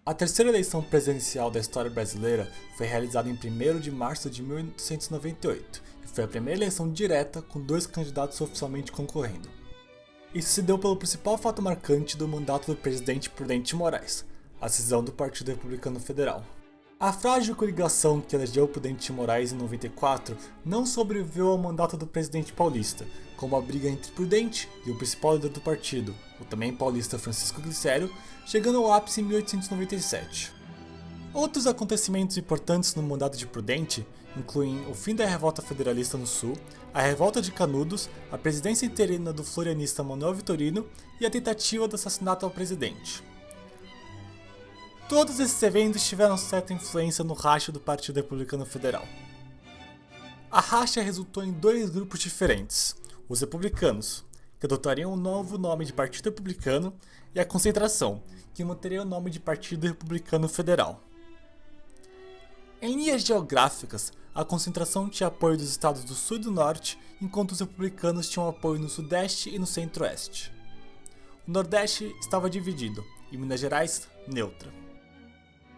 A terceira eleição presidencial da história brasileira foi realizada em 1º de março de 1898 e foi a primeira eleição direta com dois candidatos oficialmente concorrendo. Isso se deu pelo principal fato marcante do mandato do presidente Prudente de Moraes, a cisão do Partido Republicano Federal. A frágil coligação que elegeu Prudente de Moraes em 94 não sobreviveu ao mandato do presidente paulista, como a briga entre Prudente e o principal líder do partido, o também paulista Francisco Glicério, chegando ao ápice em 1897. Outros acontecimentos importantes no mandato de Prudente incluem o fim da revolta federalista no Sul, a revolta de Canudos, a presidência interina do florianista Manuel Vitorino e a tentativa de assassinato ao presidente. Todos esses eventos tiveram certa influência no racha do Partido Republicano Federal. A racha resultou em dois grupos diferentes: os republicanos, que adotariam o novo nome de Partido Republicano, e a concentração, que manteria o nome de Partido Republicano Federal. Em linhas geográficas, a concentração tinha apoio dos estados do Sul e do Norte, enquanto os republicanos tinham apoio no Sudeste e no Centro-Oeste. O Nordeste estava dividido, e Minas Gerais, neutra.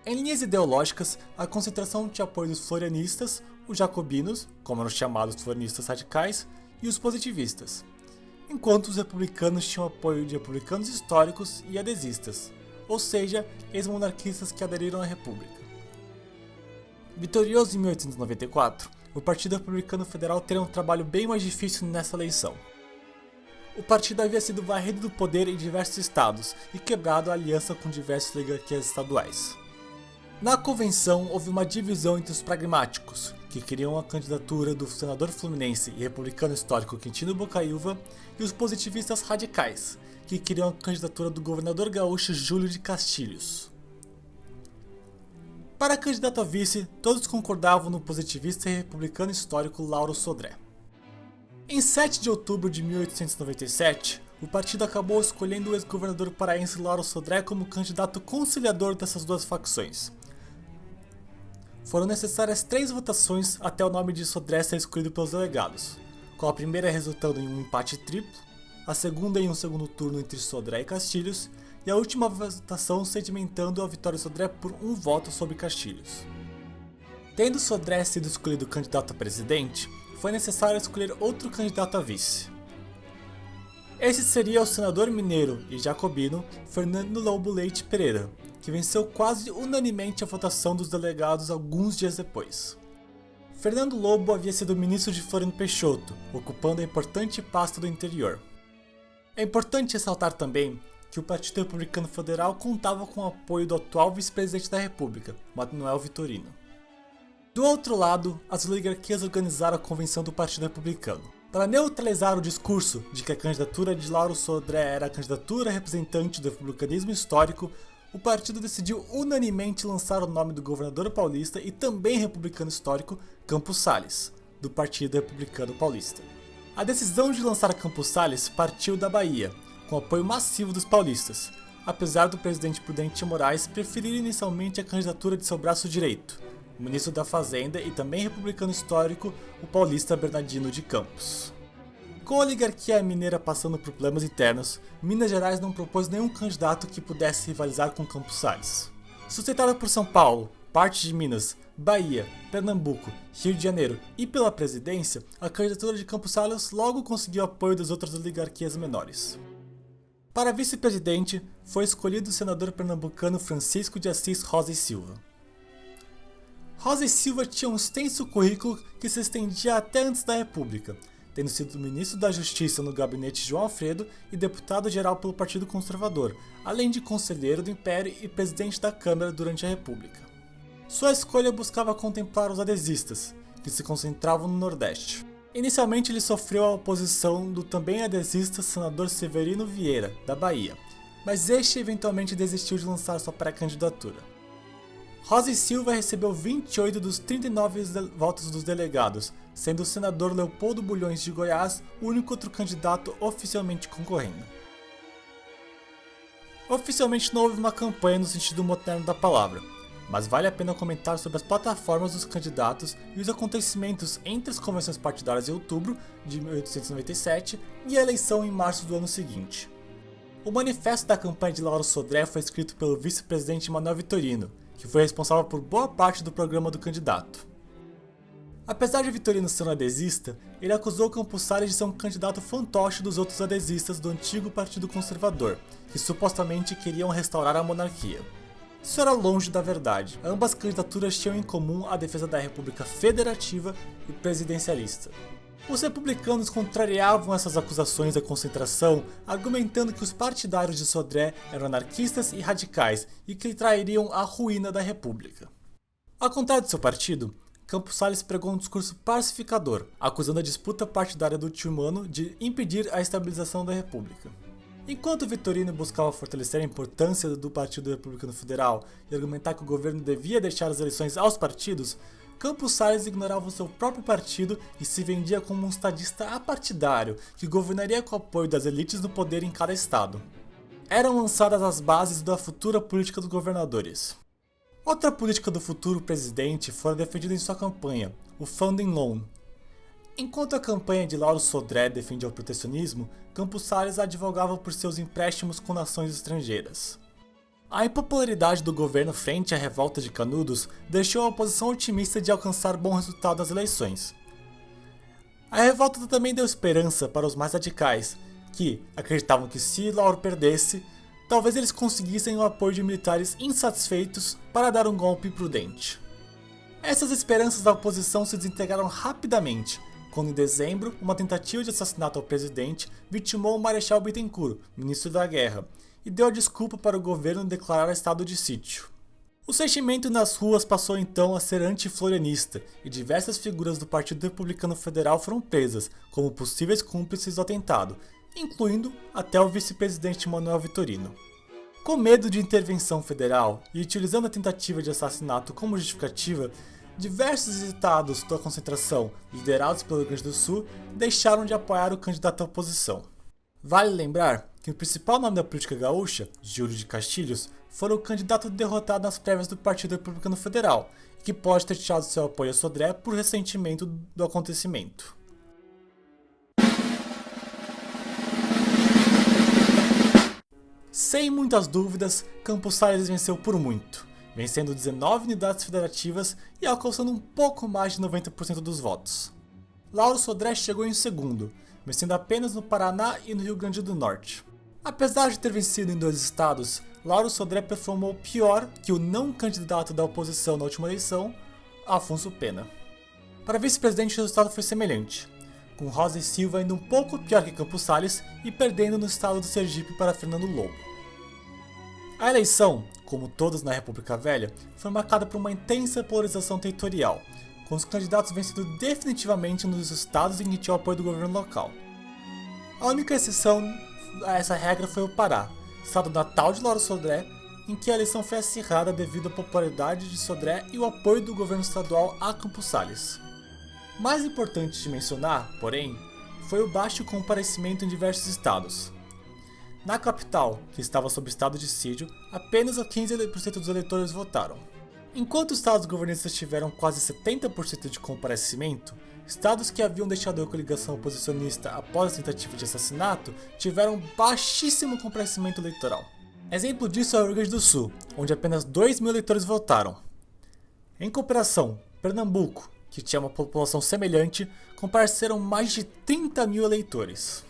Em linhas ideológicas, a concentração tinha apoio dos florianistas, os jacobinos, como eram chamados florianistas radicais, e os positivistas, enquanto os republicanos tinham apoio de republicanos históricos e adesistas, ou seja, ex-monarquistas que aderiram à República. Vitorioso em 1894, o Partido Republicano Federal teria um trabalho bem mais difícil nessa eleição. O partido havia sido varrido do poder em diversos estados e quebrado a aliança com diversas oligarquias estaduais. Na convenção, houve uma divisão entre os pragmáticos, que queriam a candidatura do senador fluminense e republicano histórico Quintino Bocaiúva, e os positivistas radicais, que queriam a candidatura do governador gaúcho Júlio de Castilhos. Para candidato a vice, todos concordavam no positivista e republicano histórico Lauro Sodré. Em 7 de outubro de 1897, o partido acabou escolhendo o ex-governador paraense Lauro Sodré como candidato conciliador dessas duas facções. Foram necessárias 3 votações até o nome de Sodré ser escolhido pelos delegados, com a primeira resultando em um empate triplo, a segunda em um segundo turno entre Sodré e Castilhos, e a última votação sedimentando a vitória de Sodré por 1 voto sobre Castilhos. Tendo Sodré sido escolhido candidato a presidente, foi necessário escolher outro candidato a vice. Esse seria o senador mineiro e jacobino Fernando Lobo Leite Pereira, que venceu quase unanimemente a votação dos delegados alguns dias depois. Fernando Lobo havia sido ministro de Floriano Peixoto, ocupando a importante pasta do interior. É importante ressaltar também que o Partido Republicano Federal contava com o apoio do atual vice-presidente da República, Manuel Vitorino. Do outro lado, as oligarquias organizaram a convenção do Partido Republicano. Para neutralizar o discurso de que a candidatura de Lauro Sodré era a candidatura representante do republicanismo histórico, o partido decidiu unanimemente lançar o nome do governador paulista e também republicano histórico, Campos Salles, do Partido Republicano Paulista. A decisão de lançar Campos Salles partiu da Bahia, com apoio massivo dos paulistas, apesar do presidente Prudente de Moraes preferir inicialmente a candidatura de seu braço direito, o ministro da Fazenda e também republicano histórico, o paulista Bernardino de Campos. Com a oligarquia mineira passando por problemas internos, Minas Gerais não propôs nenhum candidato que pudesse rivalizar com Campos Salles. Sustentada por São Paulo, parte de Minas, Bahia, Pernambuco, Rio de Janeiro e pela presidência, a candidatura de Campos Salles logo conseguiu apoio das outras oligarquias menores. Para vice-presidente, foi escolhido o senador pernambucano Francisco de Assis Rosa e Silva. Rosa e Silva tinha um extenso currículo que se estendia até antes da República, tendo sido ministro da Justiça no gabinete de João Alfredo e deputado-geral pelo Partido Conservador, além de conselheiro do Império e presidente da Câmara durante a República. Sua escolha buscava contemplar os adesistas, que se concentravam no Nordeste. Inicialmente ele sofreu a oposição do também adesista senador Severino Vieira, da Bahia, mas este eventualmente desistiu de lançar sua pré-candidatura. Rosa e Silva recebeu 28 dos 39 votos dos delegados, sendo o senador Leopoldo Bulhões de Goiás o único outro candidato oficialmente concorrendo. Oficialmente não houve uma campanha no sentido moderno da palavra, mas vale a pena comentar sobre as plataformas dos candidatos e os acontecimentos entre as convenções partidárias em outubro de 1897 e a eleição em março do ano seguinte. O manifesto da campanha de Lauro Sodré foi escrito pelo vice-presidente Manuel Vitorino, que foi responsável por boa parte do programa do candidato. Apesar de Vitorino ser um adesista, ele acusou Campos Salles de ser um candidato fantoche dos outros adesistas do antigo Partido Conservador, que supostamente queriam restaurar a monarquia. Isso era longe da verdade. Ambas candidaturas tinham em comum a defesa da República Federativa e presidencialista. Os republicanos contrariavam essas acusações da concentração, argumentando que os partidários de Sodré eram anarquistas e radicais e que trairiam a ruína da República. Ao contrário de seu partido, Campos Salles pregou um discurso pacificador, acusando a disputa partidária do Tilmano de impedir a estabilização da República. Enquanto Vitorino buscava fortalecer a importância do Partido Republicano Federal e argumentar que o governo devia deixar as eleições aos partidos, Campos Salles ignorava o seu próprio partido e se vendia como um estadista apartidário que governaria com o apoio das elites do poder em cada estado. Eram lançadas as bases da futura política dos governadores. Outra política do futuro presidente fora defendida em sua campanha, o Funding Loan. Enquanto a campanha de Lauro Sodré defendia o protecionismo, Campos Salles advogava por seus empréstimos com nações estrangeiras. A impopularidade do governo frente à revolta de Canudos deixou a oposição otimista de alcançar bom resultado nas eleições. A revolta também deu esperança para os mais radicais, que acreditavam que se Lauro perdesse, talvez eles conseguissem o apoio de militares insatisfeitos para dar um golpe prudente. Essas esperanças da oposição se desintegraram rapidamente, quando em dezembro uma tentativa de assassinato ao presidente vitimou o Marechal Bittencourt, ministro da Guerra, e deu a desculpa para o governo declarar estado de sítio. O sentimento nas ruas passou então a ser anti-florianista, e diversas figuras do Partido Republicano Federal foram presas como possíveis cúmplices do atentado, incluindo até o vice-presidente Manuel Vitorino. Com medo de intervenção federal e utilizando a tentativa de assassinato como justificativa, diversos estados da concentração, liderados pelo Rio Grande do Sul, deixaram de apoiar o candidato à oposição. Vale lembrar que o principal nome da política gaúcha, Júlio de Castilhos, foi o candidato derrotado nas prévias do Partido Republicano Federal, e que pode ter tirado seu apoio a Sodré por ressentimento do acontecimento. Sem muitas dúvidas, Campos Salles venceu por muito, vencendo 19 unidades federativas e alcançando um pouco mais de 90% dos votos. Lauro Sodré chegou em segundo, vencendo apenas no Paraná e no Rio Grande do Norte. Apesar de ter vencido em 2 estados, Lauro Sodré performou pior que o não candidato da oposição na última eleição, Afonso Pena. Para vice-presidente, o resultado foi semelhante, com Rosa e Silva indo um pouco pior que Campos Salles e perdendo no estado do Sergipe para Fernando Lobo. A eleição, como todas na República Velha, foi marcada por uma intensa polarização territorial, com os candidatos vencendo definitivamente nos estados em que tinha o apoio do governo local. A única exceção a essa regra foi o Pará, estado natal de Lauro Sodré, em que a eleição foi acirrada devido à popularidade de Sodré e o apoio do governo estadual a Campos Salles. Mais importante de mencionar, porém, foi o baixo comparecimento em diversos estados. Na capital, que estava sob estado de sítio, apenas 15% dos eleitores votaram. Enquanto os estados governistas tiveram quase 70% de comparecimento, estados que haviam deixado a coligação oposicionista após a tentativa de assassinato tiveram baixíssimo comparecimento eleitoral. Exemplo disso é o Rio Grande do Sul, onde apenas 2.000 eleitores votaram. Em comparação, Pernambuco, que tinha uma população semelhante, compareceram mais de 30.000 eleitores.